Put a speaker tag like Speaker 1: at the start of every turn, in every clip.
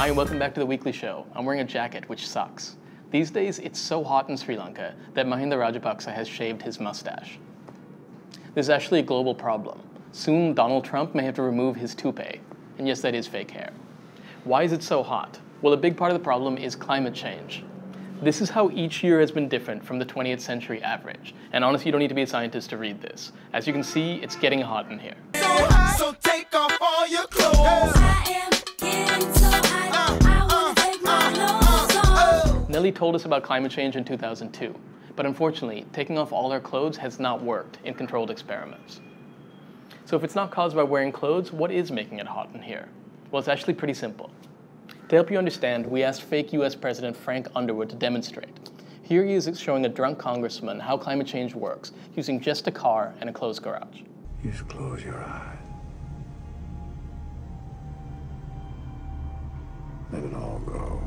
Speaker 1: Hi, and welcome back to the weekly show. I'm wearing a jacket, which sucks. These days, it's so hot in Sri Lanka that Mahinda Rajapaksa has shaved his mustache. This is actually a global problem. Soon, Donald Trump may have to remove his toupee. And yes, that is fake hair. Why is it so hot? Well, a big part of the problem is climate change. This is how each year has been different from the 20th century average. And honestly, you don't need to be a scientist to read this. As you can see, it's getting hot in here.
Speaker 2: So take off all your clothes. I am getting so hot, I wanna take my clothes off.
Speaker 1: Nelly told us about climate change in 2002. But unfortunately, taking off all our clothes has not worked in controlled experiments. So if it's not caused by wearing clothes, what is making it hot in here? Well, it's actually pretty simple. To help you understand, we asked fake US President Frank Underwood to demonstrate. Here he is showing a drunk congressman how climate change works, using just a car and a closed garage.
Speaker 3: You just close your eyes. Let it all go.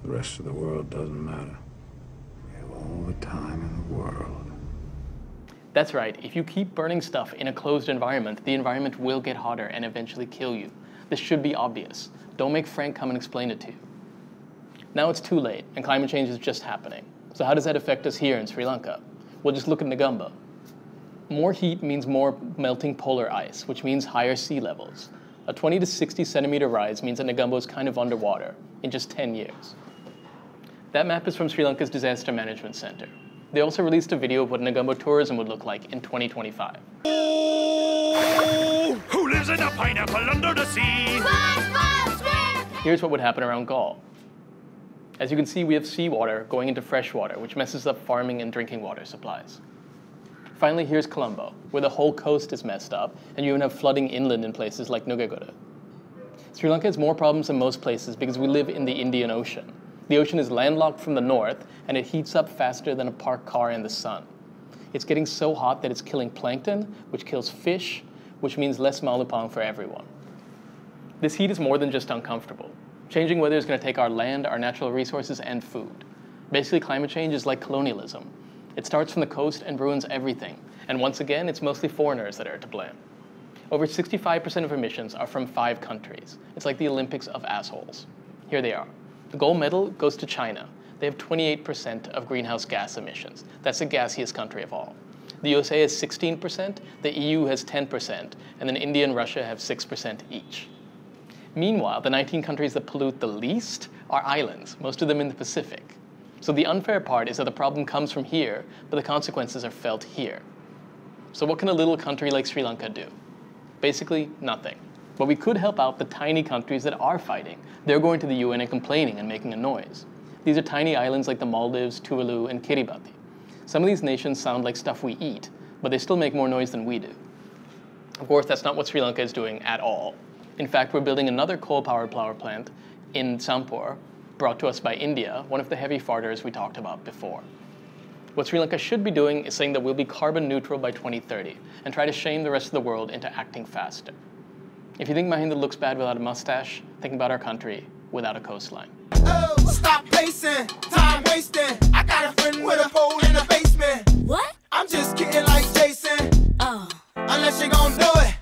Speaker 3: The rest of the world doesn't matter. We have all the time in the world.
Speaker 1: That's right, if you keep burning stuff in a closed environment, the environment will get hotter and eventually kill you. This should be obvious. Don't make Frank come and explain it to you. Now it's too late, and climate change is just happening. So how does that affect us here in Sri Lanka? Well, just look at Negombo. More heat means more melting polar ice, which means higher sea levels. A 20 to 60 centimeter rise means that Negombo is kind of underwater in just 10 years. That map is from Sri Lanka's Disaster Management Center. They also released a video of what Negombo tourism would look like in 2025.
Speaker 4: Who lives in a pineapple under the sea?
Speaker 1: Here's what would happen around Gaul. As you can see, we have seawater going into fresh water, which messes up farming and drinking water supplies. Finally, here's Colombo, where the whole coast is messed up, and you even have flooding inland in places like Nugagoda. Sri Lanka has more problems than most places because we live in the Indian Ocean. The ocean is landlocked from the north, and it heats up faster than a parked car in the sun. It's getting so hot that it's killing plankton, which kills fish, which means less malupang for everyone. This heat is more than just uncomfortable. Changing weather is going to take our land, our natural resources, and food. Basically, climate change is like colonialism. It starts from the coast and ruins everything. And once again, it's mostly foreigners that are to blame. Over 65% of emissions are from 5 countries. It's like the Olympics of assholes. Here they are. The gold medal goes to China. They have 28% of greenhouse gas emissions. That's the gassiest country of all. The USA has 16%, the EU has 10%, and then India and Russia have 6% each. Meanwhile, the 19 countries that pollute the least are islands, most of them in the Pacific. So the unfair part is that the problem comes from here, but the consequences are felt here. So what can a little country like Sri Lanka do? Basically, nothing. But we could help out the tiny countries that are fighting. They're going to the UN and complaining and making a noise. These are tiny islands like the Maldives, Tuvalu, and Kiribati. Some of these nations sound like stuff we eat, but they still make more noise than we do. Of course, that's not what Sri Lanka is doing at all. In fact, we're building another coal-powered power plant in Sampur, brought to us by India, one of the heavy farters we talked about before. What Sri Lanka should be doing is saying that we'll be carbon neutral by 2030 and try to shame the rest of the world into acting faster. If you think Mahinda looks bad without a mustache, think about our country without a coastline.
Speaker 2: Oh, stop pacing, time wasting. I got a friend with a pole in the basement. What? I'm just kidding like Jason. Oh. Unless you're gonna do it.